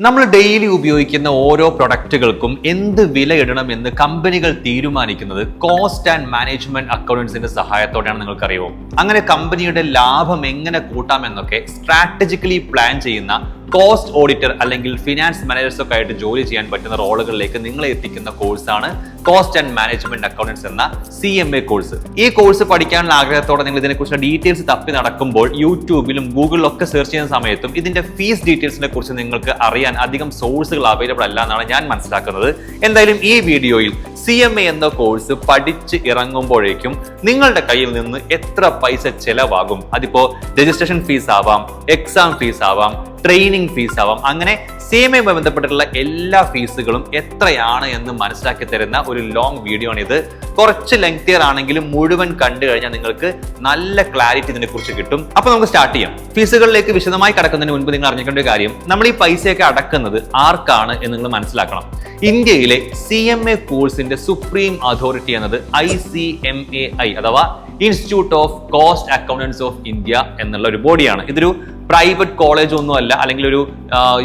നമ്മൾ ഡെയിലി ഉപയോഗിക്കുന്ന ഓരോ പ്രൊഡക്റ്റുകൾക്കും എന്ത് വില ഇടണമെന്ന് കമ്പനികൾ തീരുമാനിക്കുന്നത് കോസ്റ്റ് ആൻഡ് മാനേജ്മെന്റ് അക്കൗണ്ടൻസിന്റെ സഹായത്തോടെയാണ് നിങ്ങൾക്കറിയുമോ. അങ്ങനെ കമ്പനിയുടെ ലാഭം എങ്ങനെ കൂട്ടാമെന്നൊക്കെ സ്ട്രാറ്റജിക്കലി പ്ലാൻ ചെയ്യുന്ന കോസ്റ്റ് ഓഡിറ്റർ അല്ലെങ്കിൽ ഫിനാൻസ് മാനേജേഴ്സ് ഒക്കെ ആയിട്ട് ജോലി ചെയ്യാൻ പറ്റുന്ന റോളുകളിലേക്ക് നിങ്ങളെ എത്തിക്കുന്ന കോഴ്സാണ് കോസ്റ്റ് ആൻഡ് മാനേജ്മെന്റ് അക്കൗണ്ടൻസ് എന്ന CMA കോഴ്സ്. ഈ കോഴ്സ് പഠിക്കാനുള്ള ആഗ്രഹത്തോടെ നിങ്ങൾ ഇതിനെക്കുറിച്ച് ഡീറ്റെയിൽസ് തപ്പി നടക്കുമ്പോൾ യൂട്യൂബിലും ഗൂഗിളിലും ഒക്കെ സെർച്ച് ചെയ്യുന്ന സമയത്തും ഇതിന്റെ ഫീസ് ഡീറ്റെയിൽസിനെ കുറിച്ച് നിങ്ങൾക്ക് അറിയാൻ അധികം സോഴ്സുകൾ അവൈലബിൾ അല്ല എന്നാണ് ഞാൻ മനസ്സിലാക്കുന്നത്. എന്തായാലും ഈ വീഡിയോയിൽ CMA എന്ന കോഴ്സ് പഠിച്ച് ഇറങ്ങുമ്പോഴേക്കും നിങ്ങളുടെ കയ്യിൽ നിന്ന് എത്ര പൈസ ചെലവാകും, അതിപ്പോ രജിസ്ട്രേഷൻ ഫീസ് ആവാം, എക്സാം ഫീസ് ആവാം, ട്രെയിനിങ് ഫീസ് ആവാം, അങ്ങനെ CMA ബന്ധപ്പെട്ടിട്ടുള്ള എല്ലാ ഫീസുകളും എത്രയാണ് എന്ന് മനസ്സിലാക്കി തരുന്ന ഒരു ലോങ് വീഡിയോ ആണ് ഇത്. കുറച്ച് ലെങ്തിയർ ആണെങ്കിലും മുഴുവൻ കണ്ടു കഴിഞ്ഞാൽ നിങ്ങൾക്ക് നല്ല ക്ലാരിറ്റി ഇതിനെ കുറിച്ച് കിട്ടും. അപ്പൊ നമുക്ക് സ്റ്റാർട്ട് ചെയ്യാം. ഫീസുകളിലേക്ക് വിശദമായി കടക്കുന്നതിന് മുൻപ് നിങ്ങൾ അറിഞ്ഞിക്കേണ്ട ഒരു കാര്യം, നമ്മൾ ഈ പൈസയൊക്കെ അടക്കുന്നത് ആർക്കാണ് എന്ന് നിങ്ങൾ മനസ്സിലാക്കണം. ഇന്ത്യയിലെ CMA കോഴ്സിന്റെ സുപ്രീം അതോറിറ്റി എന്നത് ICMAI അഥവാ institute of cost accountants of India എന്നുള്ള ഒരു ബോഡിയാണ്. ഇതൊരു പ്രൈവറ്റ് കോളേജ് ഒന്നും അല്ല, അല്ലെങ്കിൽ ഒരു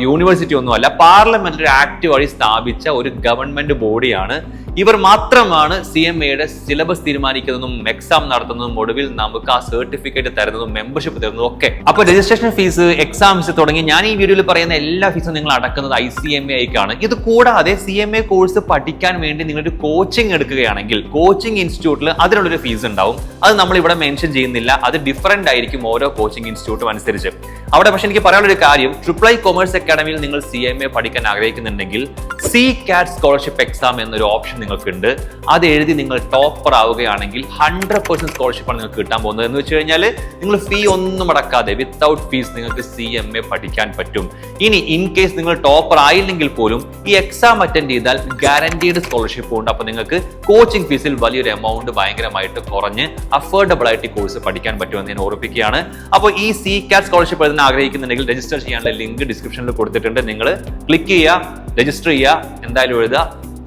യൂണിവേഴ്സിറ്റി ഒന്നും അല്ല, പാർലമെന്ററി ആക്ട് വഴി സ്ഥാപിച്ച ഒരു ഗവൺമെന്റ് ബോഡിയാണ്. ഇവർ മാത്രമാണ് CMAയുടെ സിലബസ് തീരുമാനിക്കുന്നതും എക്സാം നടത്തുന്നതും ഒടുവിൽ നമുക്ക് ആ സർട്ടിഫിക്കറ്റ് തരുന്നതും മെമ്പർഷിപ്പ് തരുന്നതും ഒക്കെ. അപ്പൊ രജിസ്ട്രേഷൻ ഫീസ്, എക്സാംസ് തുടങ്ങി ഞാൻ ഈ വീഡിയോയിൽ പറയുന്ന എല്ലാ ഫീസും നിങ്ങൾ അടക്കുന്നത് ICMAIക്കാണ്. ഇത് കൂടാതെ CMA കോഴ്സ് പഠിക്കാൻ വേണ്ടി നിങ്ങളൊരു കോച്ചിങ് എടുക്കുകയാണെങ്കിൽ കോച്ചിങ് ഇൻസ്റ്റിറ്റ്യൂട്ടിൽ അതിനുള്ളൊരു ഫീസ് ഉണ്ടാവും. അത് നമ്മൾ ഇവിടെ മെൻഷൻ ചെയ്യുന്നില്ല, അത് ഡിഫറെന്റ് ആയിരിക്കും ഓരോ കോച്ചിങ് ഇൻസ്റ്റിറ്റ്യൂട്ടും അനുസരിച്ച്. അവിടെ പക്ഷെ എനിക്ക് പറയാനുള്ള ഒരു കാര്യം, IIII കൊമേഴ്സ് അക്കാഡമിയിൽ നിങ്ങൾ CMA പഠിക്കാൻ ആഗ്രഹിക്കുന്നുണ്ടെങ്കിൽ CCAT സ്കോളർഷിപ്പ് എക്സാം എന്നൊരു ഓപ്ഷൻ നിങ്ങൾക്കുണ്ട്. അത് എഴുതി നിങ്ങൾ ടോപ്പർ ആവുകയാണെങ്കിൽ 100% സ്കോളർഷിപ്പാണ് നിങ്ങൾക്ക് കിട്ടാൻ പോകുന്നത്. എന്ന് വെച്ച് കഴിഞ്ഞാൽ നിങ്ങൾ ഫീ ഒന്നും അടക്കാതെ വിത്തൗട്ട് ഫീസ് നിങ്ങൾക്ക് CMA പഠിക്കാൻ പറ്റും. ഇനി ഇൻ കേസ് നിങ്ങൾ ടോപ്പർ ആയില്ലെങ്കിൽ പോലും ഈ എക്സാം അറ്റൻഡ് ചെയ്താൽ ഗ്യാരണ്ടീഡ് സ്കോളർഷിപ്പ് ഉണ്ട്. അപ്പൊ നിങ്ങൾക്ക് കോച്ചിങ് ഫീസിൽ വലിയൊരു എമൗണ്ട് ഭയങ്കരമായിട്ട് കുറഞ്ഞ് അഫോർഡബിൾ ആയിട്ട് ഈ കോഴ്സ് പഠിക്കാൻ പറ്റുമെന്ന് ഞാൻ ഓർപ്പിക്കുകയാണ്. അപ്പോൾ ഈ CCAT സ്കോളർഷിപ്പ് എഴുതാൻ ആഗ്രഹിക്കുന്നുണ്ടെങ്കിൽ രജിസ്റ്റർ ചെയ്യാനുള്ള ലിങ്ക് ഡിസ്ക്രിപ്ഷനിൽ കൊടുത്തിട്ടുണ്ട്. നിങ്ങൾ ക്ലിക്ക് ചെയ്യുക, രജിസ്റ്റർ ചെയ്യുക, എന്തായാലും എഴുതുക.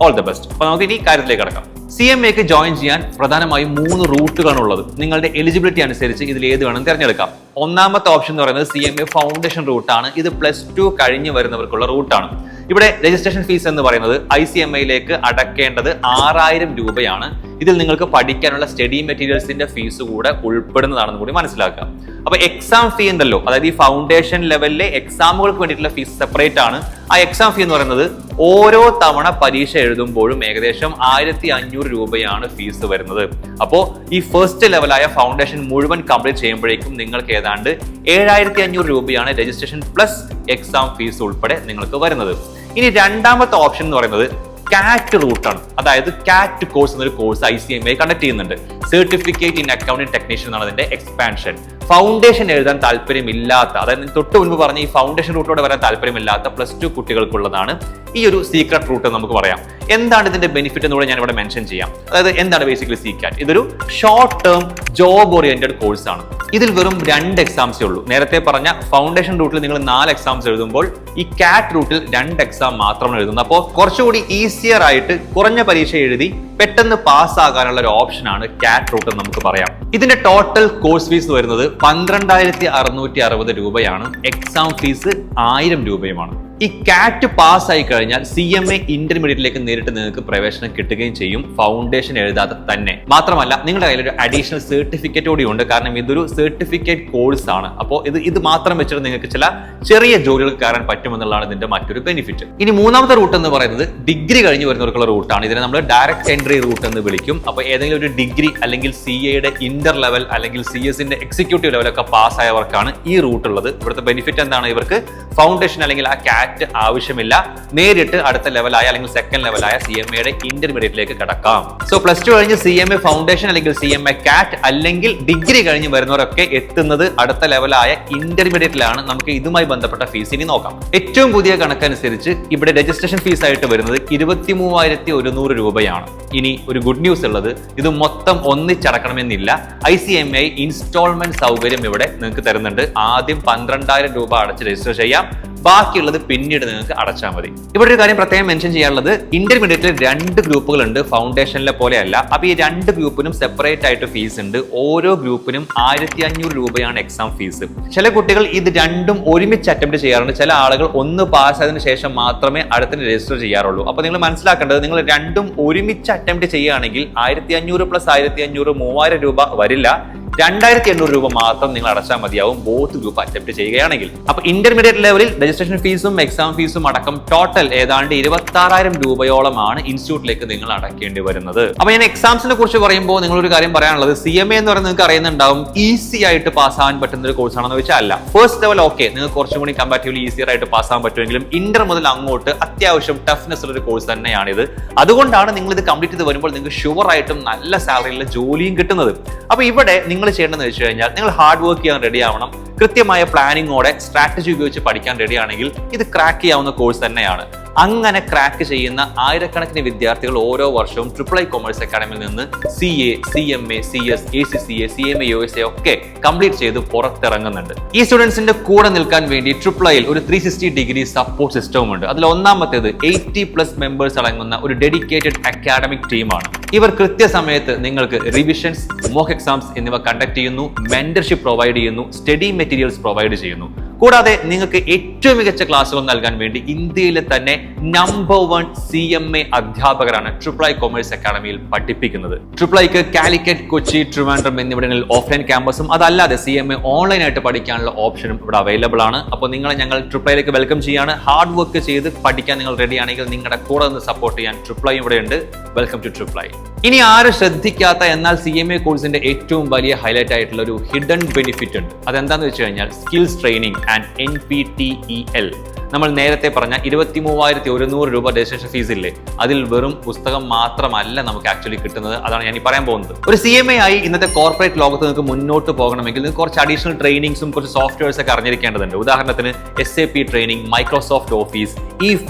All the best. അപ്പൊ നമുക്ക് ഇനി കാര്യത്തിലേക്ക് കടക്കാം. CMAക്ക് ജോയിൻ ചെയ്യാൻ പ്രധാനമായും 3 റൂട്ടുകളാണ് ഉള്ളത്. നിങ്ങളുടെ എലിജിബിലിറ്റി അനുസരിച്ച് ഇതിൽ ഏത് വേണം തിരഞ്ഞെടുക്കാം. ഒന്നാമത്തെ ഓപ്ഷൻ എന്ന് പറയുന്നത് CMA ഫൗണ്ടേഷൻ റൂട്ടാണ്. ഇത് +2 കഴിഞ്ഞ് വരുന്നവർക്കുള്ള റൂട്ടാണ്. ഇവിടെ രജിസ്ട്രേഷൻ ഫീസ് എന്ന് പറയുന്നത് ICMAയിലേക്ക് അടക്കേണ്ടത് 6000 രൂപയാണ്. ഇതിൽ നിങ്ങൾക്ക് പഠിക്കാനുള്ള സ്റ്റഡി മെറ്റീരിയൽസിന്റെ ഫീസ് കൂടെ ഉൾപ്പെടുന്നതാണെന്ന് കൂടി മനസ്സിലാക്കുക. അപ്പൊ എക്സാം ഫീ ഉണ്ടല്ലോ, അതായത് ഈ ഫൗണ്ടേഷൻ ലെവലിലെ എക്സാമുകൾക്ക് വേണ്ടിയിട്ടുള്ള ഫീസ് സെപ്പറേറ്റ് ആണ്. ആ എക്സാം ഫീ എന്ന് പറയുന്നത് ഓരോ തവണ പരീക്ഷ എഴുതുമ്പോഴും ഏകദേശം 1500 രൂപയാണ് ഫീസ് വരുന്നത്. അപ്പോ ഈ ഫസ്റ്റ് ലെവലായ ഫൗണ്ടേഷൻ മുഴുവൻ കംപ്ലീറ്റ് ചെയ്യുമ്പോഴേക്കും നിങ്ങൾക്ക് ഏതാണ്ട് 7500 രൂപയാണ് രജിസ്ട്രേഷൻ പ്ലസ് എക്സാം ഫീസ് ഉൾപ്പെടെ നിങ്ങൾക്ക് വരുന്നത്. ഇനി രണ്ടാമത്തെ ഓപ്ഷൻ എന്ന് പറയുന്നത് CAT റൂട്ടാണ്. അതായത് CAT കോഴ്സ് എന്നൊരു കോഴ്സ് ICMA കണ്ടക്ട് ചെയ്യുന്നുണ്ട്. സർട്ടിഫിക്കറ്റ് ഇൻ അക്കൗണ്ടിംഗ് ടെക്നീഷ്യൻ എന്നാണ് അതിന്റെ എക്സ്പാൻഷൻ. ഫൗണ്ടേഷൻ എഴുതാൻ താല്പര്യമില്ലാത്ത, അതായത് തൊട്ട് മുൻപ് പറഞ്ഞ ഈ ഫൗണ്ടേഷൻ റൂട്ടോടെ വരാൻ താല്പര്യമില്ലാത്ത +2 കുട്ടികൾക്കുള്ളതാണ് ഈ ഒരു സീക്രട്ട് റൂട്ട് നമുക്ക് പറയാം. എന്താണ് ഇതിന്റെ ബെനിഫിറ്റ് എന്ന് കൂടെ ഞാൻ ഇവിടെ മെൻഷൻ ചെയ്യാം. അതായത് എന്താണ് ബേസിക്കലി CCAT? ഇതൊരു short term job oriented course ആണ്. ഇതിൽ വെറും 2 എക്സാംസേ ഉള്ളൂ. നേരത്തെ പറഞ്ഞ ഫൗണ്ടേഷൻ റൂട്ടിൽ നിങ്ങൾ 4 എക്സാംസ് എഴുതുമ്പോൾ ഈ CAT റൂട്ടിൽ 2 എക്സാം മാത്രമാണ് എഴുതുന്നത്. അപ്പോൾ കുറച്ചുകൂടി ഈസിയർ ആയിട്ട് കുറഞ്ഞ പരീക്ഷ എഴുതി പെട്ടെന്ന് പാസ് ആകാനുള്ള ഒരു ഓപ്ഷനാണ് CAT റൂട്ട് എന്ന് നമുക്ക് പറയാം. ഇതിന്റെ ടോട്ടൽ കോഴ്സ് ഫീസ് വരുന്നത് 12,660 രൂപയാണ്. എക്സാം ഫീസ് 1000 രൂപയുമാണ്. ഈ CAT പാസ് ആയി കഴിഞ്ഞാൽ CMA ഇന്റർമീഡിയറ്റിലേക്ക് നേരിട്ട് നിങ്ങൾക്ക് പ്രവേശനം കിട്ടുകയും ചെയ്യും, ഫൗണ്ടേഷൻ എഴുതാതെ തന്നെ. മാത്രമല്ല നിങ്ങളുടെ കയ്യിൽ ഒരു അഡീഷണൽ സർട്ടിഫിക്കറ്റ് കൂടി ഉണ്ട്, കാരണം ഇതൊരു സർട്ടിഫിക്കറ്റ് കോഴ്സ് ആണ്. അപ്പോൾ ഇത് മാത്രം വെച്ചിട്ട് നിങ്ങൾക്ക് ചില ചെറിയ ജോലികൾ കയറാൻ പറ്റുമെന്നുള്ളതാണ് ഇതിന്റെ മറ്റൊരു ബെനിഫിറ്റ്. ഇനി മൂന്നാമത്തെ റൂട്ട് എന്ന് പറയുന്നത് ഡിഗ്രി കഴിഞ്ഞ് വരുന്നവർക്കുള്ള റൂട്ടാണ്. ഇതിനെ നമ്മൾ ഡയറക്റ്റ് എൻട്രി റൂട്ട് എന്ന് വിളിക്കും. അപ്പോൾ ഏതെങ്കിലും ഒരു ഡിഗ്രി അല്ലെങ്കിൽ CAയുടെ ഇന്റർ ലെവൽ അല്ലെങ്കിൽ CS-ന്റെ എക്സിക്യൂട്ടീവ് ലെവലൊക്കെ പാസ് ആയവർക്കാണ് ഈ റൂട്ട് ഉള്ളത്. ഇവിടുത്തെ ബെനിഫിറ്റ് എന്താണ്? ഇവർക്ക് ഫൗണ്ടേഷൻ അല്ലെങ്കിൽ ആ CAT ആവശ്യമില്ല, നേരിട്ട് അടുത്ത ലെവലായ അല്ലെങ്കിൽ സെക്കൻഡ് ലെവലായ CMAയുടെ ഇന്റർമീഡിയറ്റിലേക്ക് കടക്കാം. സോ +2 കഴിഞ്ഞ് CMA ഫൗണ്ടേഷൻ അല്ലെങ്കിൽ CMA CAT അല്ലെങ്കിൽ ഡിഗ്രി കഴിഞ്ഞ് വരുന്നവരൊക്കെ എത്തുന്നത് അടുത്ത ലെവലായ ഇന്റർമീഡിയറ്റിലാണ്. നമുക്ക് ഇതുമായി ബന്ധപ്പെട്ട ഫീസ് ഇനി നോക്കാം. ഏറ്റവും പുതിയ കണക്കനുസരിച്ച് ഇവിടെ രജിസ്ട്രേഷൻ ഫീസ് ആയിട്ട് വരുന്നത് 23,100 രൂപയാണ്. ഇനി ഒരു ഗുഡ് ന്യൂസ് ഉള്ളത്, ഇത് മൊത്തം ഒന്നിച്ചടക്കണമെന്നില്ല. ICMA ഇൻസ്റ്റാൾമെന്റ് സൗകര്യം ഇവിടെ നിങ്ങൾക്ക് തരുന്നുണ്ട്. ആദ്യം 12,000 രൂപ അടച്ച് രജിസ്റ്റർ ചെയ്യാം, ബാക്കിയുള്ളത് പിന്നീട് നിങ്ങൾക്ക് അടച്ചാൽ മതി. ഇവിടെ ഒരു കാര്യം പ്രത്യേകം മെൻഷൻ ചെയ്യാനുള്ളത്, ഇന്റർമീഡിയറ്റിൽ 2 ഗ്രൂപ്പുകളുണ്ട്, ഫൗണ്ടേഷനിലെ പോലെയല്ല. അപ്പൊ ഈ 2 ഗ്രൂപ്പിനും സെപ്പറേറ്റ് ആയിട്ട് ഫീസ് ഉണ്ട്. ഓരോ ഗ്രൂപ്പിനും 1500 രൂപയാണ് എക്സാം ഫീസ്. ചില കുട്ടികൾ ഇത് രണ്ടും ഒരുമിച്ച് അറ്റംപ്റ്റ് ചെയ്യാറുണ്ട്. ചില ആളുകൾ ഒന്ന് പാസ്സായതിനു ശേഷം മാത്രമേ അടുത്തിന് രജിസ്റ്റർ ചെയ്യാറുള്ളൂ. അപ്പൊ നിങ്ങൾ മനസ്സിലാക്കേണ്ടത്, നിങ്ങൾ രണ്ടും ഒരുമിച്ച് അറ്റംപ്റ്റ് ചെയ്യുകയാണെങ്കിൽ 1500 + 1500 3000 രൂപ വരില്ല. 2800 രൂപ മാത്രം നിങ്ങൾ അടച്ചാൽ മതിയാവും ബോത്ത് ഗ്രൂപ്പ് അറ്റംപ്റ്റ് ചെയ്യുകയാണെങ്കിൽ. അപ്പൊ ഇന്റർമീഡിയറ്റ് ലെവലിൽ രജിസ്ട്രേഷൻ ഫീസും എക്സാം ഫീസും അടക്കം ടോട്ടൽ ഏതാണ്ട് 26000 രൂപയോളമാണ് ഇൻസ്റ്റിറ്റ്യൂട്ടിലേക്ക് നിങ്ങൾ അടക്കേണ്ടി വരുന്നത്. അപ്പൊ ഞാൻ എക്സാംസിനെ കുറിച്ച് പറയുമ്പോൾ നിങ്ങളൊരു കാര്യം പറയാനുള്ളത്, CMA എന്ന് പറയുന്നത് നിങ്ങൾക്ക് അറിയുന്നുണ്ടാവും ഈസി ആയിട്ട് പാസ്സാകാൻ പറ്റുന്ന ഒരു കോഴ്സ് ആണെന്ന് വെച്ചാൽ അല്ല. ഫസ്റ്റ് ലെവൽ ഓക്കെ, നിങ്ങൾക്ക് കുറച്ചും കൂടി കമ്പാരിറ്റീവ്ലി ഈസിയർ ആയിട്ട് പാസ്സാകാൻ പറ്റുമെങ്കിലും ഇന്റർ മുതൽ അങ്ങോട്ട് അത്യാവശ്യം ടഫ്നെസ് ഉള്ള ഒരു കോഴ്സ് തന്നെയാണിത്. അതുകൊണ്ടാണ് നിങ്ങൾ ഇത് കംപ്ലീറ്റ് ചെയ്ത് വരുമ്പോൾ നിങ്ങൾക്ക് ഷുവർ ആയിട്ടും നല്ല സാലറിയിലുള്ള ജോലിയും കിട്ടുന്നത്. അപ്പൊ ഇവിടെ നിങ്ങൾ ചെയ്യേണ്ടതെന്ന് വെച്ച് കഴിഞ്ഞാൽ, നിങ്ങൾ ഹാർഡ് വർക്ക് ചെയ്യാൻ റെഡി ആവണം. കൃത്യമായ പ്ലാനിങ്ങോടെ സ്ട്രാറ്റജി ഉപയോഗിച്ച് പഠിക്കാൻ റെഡി ആണെങ്കിൽ ഇത് ക്രാക്ക് ചെയ്യാവുന്ന കോഴ്സ് തന്നെയാണ്. അങ്ങനെ ക്രാക്ക് ചെയ്യുന്ന ആയിരക്കണക്കിന് വിദ്യാർത്ഥികൾ ഓരോ വർഷവും III കൊമേഴ്സ് അക്കാഡമിയിൽ നിന്ന് CA, CMA, CS, ACCA, CMA, USA ഒക്കെ കംപ്ലീറ്റ് ചെയ്ത് പുറത്തിറങ്ങുന്നുണ്ട്. ഈ സ്റ്റുഡൻസിന്റെ കൂടെ നിൽക്കാൻ വേണ്ടി IIIയിൽ ഒരു 360-degree സപ്പോർട്ട് സിസ്റ്റവും ഉണ്ട്. അതിൽ ഒന്നാമത്തേത് 80+ മെമ്പേഴ്സ് അടങ്ങുന്ന ഒരു ഡെഡിക്കേറ്റഡ് അക്കാഡമിക് ടീമാണ്. ഇവർ കൃത്യസമയത്ത് നിങ്ങൾക്ക് റിവിഷൻസ്, മോക്ക് എക്സാംസ് എന്നിവ കണ്ടക്ട് ചെയ്യുന്നു, മെന്റർഷിപ്പ് പ്രൊവൈഡ് ചെയ്യുന്നു, സ്റ്റഡി മെറ്റീരിയൽസ് പ്രൊവൈഡ് ചെയ്യുന്നു. കൂടാതെ നിങ്ങൾക്ക് ഏറ്റവും മികച്ച ക്ലാസുകൾ നൽകാൻ വേണ്ടി ഇന്ത്യയിലെ തന്നെ നമ്പർ 1 CMA അധ്യാപകരാണ് III കൊമേഴ്സ് അക്കാഡമിയിൽ പഠിപ്പിക്കുന്നത്. IIIക്ക് കാലിക്കറ്റ്, കൊച്ചി, ട്രിവാൻഡ്രം എന്നിവിടങ്ങളിൽ ഓഫ്ലൈൻ ക്യാമ്പസും അതല്ലാതെ CMA ഓൺലൈൻ ആയിട്ട് പഠിക്കാനുള്ള ഓപ്ഷനും ഇവിടെ അവൈലബിൾ ആണ്. അപ്പോൾ നിങ്ങളെ ഞങ്ങൾ IIIയിലേക്ക് വെൽക്കം ചെയ്യാണ്. ഹാർഡ് വർക്ക് ചെയ്ത് പഠിക്കാൻ നിങ്ങൾ റെഡി ആണെങ്കിൽ നിങ്ങളുടെ കൂടെ നിന്ന് സപ്പോർട്ട് ചെയ്യാൻ III ഇവിടെ ഉണ്ട്. Welcome to III. ഇനി ആരും ശ്രദ്ധിക്കാത്ത എന്നാൽ CMA കോഴ്സിന്റെ ഏറ്റവും വലിയ ഹൈലൈറ്റ് ആയിട്ടുള്ള ഒരു ഹിഡൻ ബെനിഫിറ്റ് ഉണ്ട്. അതെന്താന്ന് വെച്ച് കഴിഞ്ഞാൽ സ്കിൽസ് ട്രെയിനിങ് ആൻഡ് NPTEL. നമ്മൾ നേരത്തെ പറഞ്ഞ 23,100 രൂപ രജിസ്ട്രേഷൻ ഫീസ് ഇല്ലേ, അതിൽ വെറും പുസ്തകം മാത്രമല്ല നമുക്ക് ആക്ച്വലി കിട്ടുന്നത്. അതാണ് ഞാൻ ഈ പറയാൻ പോകുന്നത്. ഒരു CMA ആയി ഇന്നത്തെ കോർപ്പറേറ്റ് ലോകത്ത് നിങ്ങൾക്ക് മുന്നോട്ട് പോകണമെങ്കിൽ നിങ്ങൾക്ക് കുറച്ച് അഡീഷണൽ ട്രെയിനിങ്സും കുറച്ച് സോഫ്റ്റ്വെയർസ് ഒക്കെ അറിഞ്ഞിരിക്കേണ്ടതുണ്ട്. ഉദാഹരണത്തിന് SAP training, Microsoft office,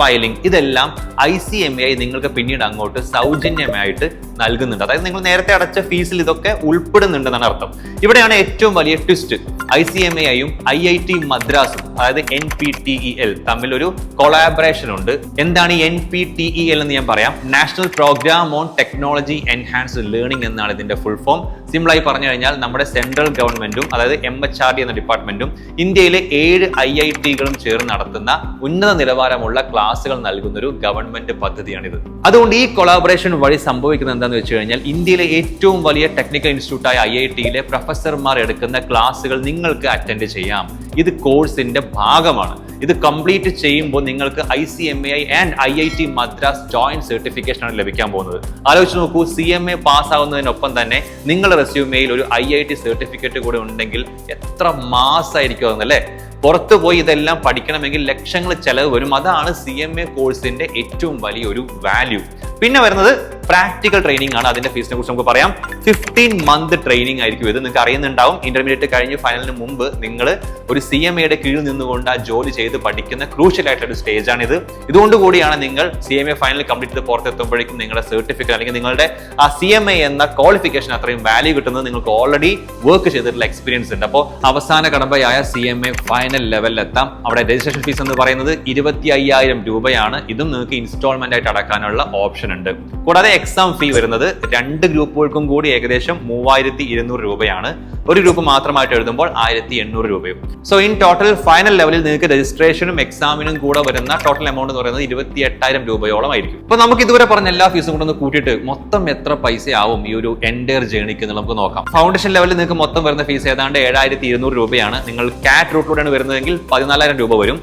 filing, ഇതെല്ലാം ICMA ആയി നിങ്ങൾക്ക് പിന്നീട് അങ്ങോട്ട് സൗജന്യമായിട്ട് നൽകുന്നുണ്ട്. അതായത് നിങ്ങൾ നേരത്തെ അടച്ച ഫീസിൽ ഇതൊക്കെ ഉൾപ്പെടുന്നുണ്ടെന്നാണ് അർത്ഥം. ഇവിടെയാണ് ഏറ്റവും വലിയ ട്വിസ്റ്റ്. ICMA യും IIT മദ്രാസും അതായത് NPTEL തമ്മിൽ ഒരു കൊളാബറേഷൻ ഉണ്ട്. എന്താണ് ഈ NPTEL എന്ന് ഞാൻ പറയാം. National programme on technology enhanced learning എന്നാണ് ഇതിന്റെ ഫുൾ ഫോം. സിമ്പിളായി പറഞ്ഞു കഴിഞ്ഞാൽ നമ്മുടെ സെൻട്രൽ ഗവൺമെന്റും അതായത് MHRD എന്ന ഡിപ്പാർട്ട്മെന്റും ഇന്ത്യയിലെ 7 IITകളും ചേർന്ന് നടത്തുന്ന ഉന്നത നിലവാരമുള്ള ക്ലാസുകൾ നൽകുന്ന ഒരു ഗവൺമെന്റ് പദ്ധതിയാണിത്. അതുകൊണ്ട് ഈ കൊളാബറേഷൻ വഴി സംഭവിക്കുന്നത് എന്താണെന്ന് വെച്ച് കഴിഞ്ഞാൽ, ഇന്ത്യയിലെ ഏറ്റവും വലിയ ടെക്നിക്കൽ ഇൻസ്റ്റിറ്റ്യൂട്ടായ IITയിലെ പ്രൊഫസർമാർ എടുക്കുന്ന ക്ലാസുകൾ നിങ്ങൾക്ക് അറ്റൻഡ് ചെയ്യാം. ഇത് കോഴ്സിന്റെ ഭാഗമാണ്. ഇത് കംപ്ലീറ്റ് ചെയ്യുമ്പോൾ നിങ്ങൾക്ക് ICMA and IIT Madras joint certification ആണ് ലഭിക്കാൻ പോകുന്നത്. ആലോചിച്ച് നോക്കൂ, CMA പാസ്സാവുന്നതിനൊപ്പം തന്നെ നിങ്ങളുടെ റെസ്യൂമെയിൽ ഒരു IIT സർട്ടിഫിക്കറ്റ് കൂടെ ഉണ്ടെങ്കിൽ എത്ര മാസമായിരിക്കും അതെന്നല്ലേ. പുറത്തു പോയി ഇതെല്ലാം പഠിക്കണമെങ്കിൽ ലക്ഷങ്ങൾ ചെലവ് വരും. അതാണ് CMA കോഴ്സിന്റെ ഏറ്റവും വലിയൊരു വാല്യൂ. പിന്നെ വരുന്നത് പ്രാക്ടിക്കൽ ട്രെയിനിങ് ആണ്. അതിന്റെ ഫീസിനെ കുറിച്ച് നമുക്ക് പറയാം. 15 മന്ത് ട്രെയിനിങ് ആയിരിക്കും ഇത്. നിങ്ങൾക്ക് അറിയുന്നുണ്ടാവും, ഇന്റർമീഡിയറ്റ് കഴിഞ്ഞ് ഫൈനലിന് മുമ്പ് നിങ്ങൾ ഒരു CMAയുടെ കീഴിൽ നിന്നുകൊണ്ട് ആ ജോലി ചെയ്ത് പഠിക്കുന്ന ക്രൂഷ്യൽ ആയിട്ടുള്ള ഒരു സ്റ്റേജ് ആണിത്. ഇതുകൊണ്ട് കൂടിയാണ് നിങ്ങൾ CMA ഫൈനൽ കംപ്ലീറ്റ് ചെയ്ത് പുറത്തെത്തുമ്പോഴേക്കും നിങ്ങളുടെ സർട്ടിഫിക്കറ്റ് അല്ലെങ്കിൽ നിങ്ങളുടെ ആ CMA എന്ന ക്വാളിഫിക്കേഷൻ അത്രയും വാല്യൂ കിട്ടുന്നത്. നിങ്ങൾക്ക് ഓൾറെഡി വർക്ക് ചെയ്തിട്ടുള്ള എക്സ്പീരിയൻസ് ഉണ്ട്. അപ്പോൾ അവസാന കടമ്പയായ CMA ഫൈനൽ ലെവലിലെത്താം. അവിടെ രജിസ്ട്രേഷൻ ഫീസ് എന്ന് പറയുന്നത് 25,000 രൂപയാണ്. ഇതും നിങ്ങൾക്ക് ഇൻസ്റ്റാൾമെന്റ് ആയിട്ട് അടക്കാനുള്ള ഓപ്ഷൻ ഉണ്ട്. കൂടാതെ എക്സാം ഫീ വരുന്നത് 2 ഗ്രൂപ്പുകൾക്കും കൂടി ഏകദേശം 3,200 രൂപയാണ്. ഒരു ഗ്രൂപ്പ് മാത്രമായിട്ട് എഴുതുമ്പോൾ 1,800 രൂപയും. സോ ഇൻ ടോട്ടൽ ഫൈനൽ ലെവലിൽ നിങ്ങൾക്ക് രജിസ്ട്രേഷനും എക്സാമിനും കൂടെ വരുന്ന ടോട്ടൽ എമൗണ്ട് എന്ന് പറയുന്നത് 28,000 രൂപയോളം ആയിരിക്കും. അപ്പൊ നമുക്ക് ഇതുവരെ പറഞ്ഞ എല്ലാ ഫീസും കൂടെ ഒന്ന് കൂട്ടിയിട്ട് മൊത്തം എത്ര പൈസ ആവും ഈ ഒരു എൻഡയർ ജേണിക്ക് എന്ന് നമുക്ക് നോക്കാം. ഫൗണ്ടേഷൻ ലെവലിൽ നിങ്ങൾക്ക് മൊത്തം വരുന്ന ഫീസ് ഏതാണ്ട് 7,200 രൂപയാണ്. നിങ്ങൾ കാറ്റ് റൂട്ടിലൂടെയാണ് വരുന്നതെങ്കിൽ 14,000 രൂപ വരും.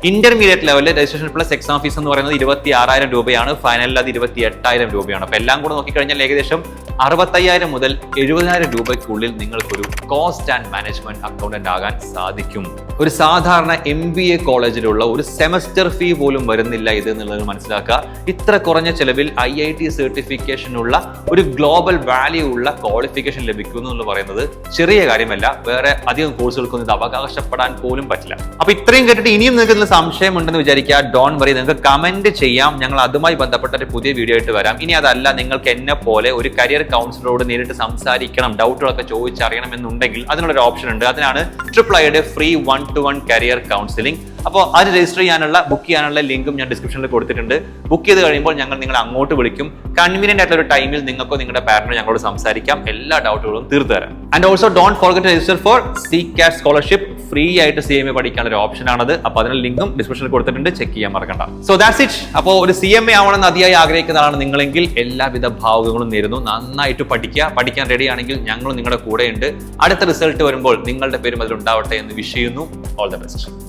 ഇന്റർമീഡിയറ്റ് ലെവലിൽ രജിസ്ട്രേഷൻ പ്ലസ് എക്സാം ഫീസ് എന്ന് പറയുന്നത് 26,000 രൂപയാണ്. ഫൈനലിൽ അത് 28,000 രൂപയാണ്. അപ്പൊ എല്ലാം കൂടെ നോക്കിക്കഴിഞ്ഞാൽ ഏകദേശം 65,000 മുതൽ 70,000 രൂപയ്ക്കുള്ളിൽ നിങ്ങൾക്കൊരു കോസ്റ്റ് ആൻഡ് മാനേജ്മെന്റ് അക്കൗണ്ടന്റ് ആകാൻ സാധിക്കും. ഒരു സാധാരണ MBA കോളേജിലുള്ള ഒരു സെമസ്റ്റർ ഫീ പോലും വരുന്നില്ല ഇത് എന്നുള്ളത് മനസ്സിലാക്കുക. ഇത്ര കുറഞ്ഞ ചെലവിൽ IIT സർട്ടിഫിക്കേഷനുള്ള ഒരു ഗ്ലോബൽ വാല്യൂ ഉള്ള ക്വാളിഫിക്കേഷൻ ലഭിക്കുന്നു എന്ന് പറയുന്നത് ചെറിയ കാര്യമല്ല. വേറെ അധികം കോഴ്സുകൾക്കൊന്നും ഇത് അവകാശപ്പെടാൻ പോലും പറ്റില്ല. അപ്പൊ ഇത്രയും കേട്ടിട്ട് ഇനിയും നിങ്ങൾക്ക് സംശയം ഉണ്ടെന്ന് വിചാരിക്കുക, ഡോൺ വറി, നിങ്ങൾക്ക് കമന്റ് ചെയ്യാം. ഞങ്ങൾ അതുമായി ബന്ധപ്പെട്ട ഒരു പുതിയ വീഡിയോ ആയിട്ട് വരാം. ഇനി അതല്ല, നിങ്ങൾക്ക് എന്നെ പോലെ ഒരു കരിയർ കൗൺസിലറോട് നേരിട്ട് സംസാരിക്കണം, ഡൗട്ടുകളൊക്കെ ചോദിച്ചറിയണം എന്നുണ്ടെങ്കിൽ അതിനുള്ളൊരു ഓപ്ഷൻ ഉണ്ട്. അതിനാണ് IIIയുടെ ഫ്രീ 1-to-1 കരിയർ കൗൺസിലിംഗ്. അപ്പോൾ അത് രജിസ്റ്റർ ചെയ്യാനുള്ള ബുക്ക് ചെയ്യാനുള്ള ലിങ്കും ഞാൻ ഡിസ്ക്രിപ്ഷനിൽ കൊടുത്തിട്ടുണ്ട്. ബുക്ക് ചെയ്ത് കഴിയുമ്പോൾ ഞങ്ങൾ നിങ്ങളെ അങ്ങോട്ട് വിളിക്കും. കൺവീനിയന്റ് ആയിട്ടുള്ള ഒരു ടൈമിൽ നിങ്ങൾക്കോ നിങ്ങളുടെ പാരന്റോ ഞങ്ങളോട് സംസാരിക്കാം, എല്ലാ ഡൗട്ടുകളും തീർത്തു തരാം. And also don't forget to register for CCAT scholarship. Free ആയിട്ട് CMA പഠിക്കാനുള്ള ഒരു ഓപ്ഷൻ ആണത്. അപ്പോൾ അതിനുള്ള ലിങ്കും ഡിസ്ക്രിപ്ഷനിൽ കൊടുത്തിട്ടുണ്ട്, ചെക്ക് ചെയ്യാൻ മറക്കണ്ട. So that's it. അപ്പോൾ ഒരു CMA ആവണമെന്ന് അതിയായി ആഗ്രഹിക്കുന്നതാണ് നിങ്ങളെങ്കിൽ എല്ലാവിധ ഭാവുകങ്ങളും നേരുന്നു. നന്നായിട്ട് പഠിക്കാൻ റെഡി ആണെങ്കിൽ ഞങ്ങളും നിങ്ങളുടെ കൂടെയുണ്ട്. അടുത്ത റിസൾട്ട് വരുമ്പോൾ നിങ്ങളുടെ പേരും അതിലുണ്ടാവട്ടെ എന്ന് വിഷ് ചെയ്യുന്നു. All the best.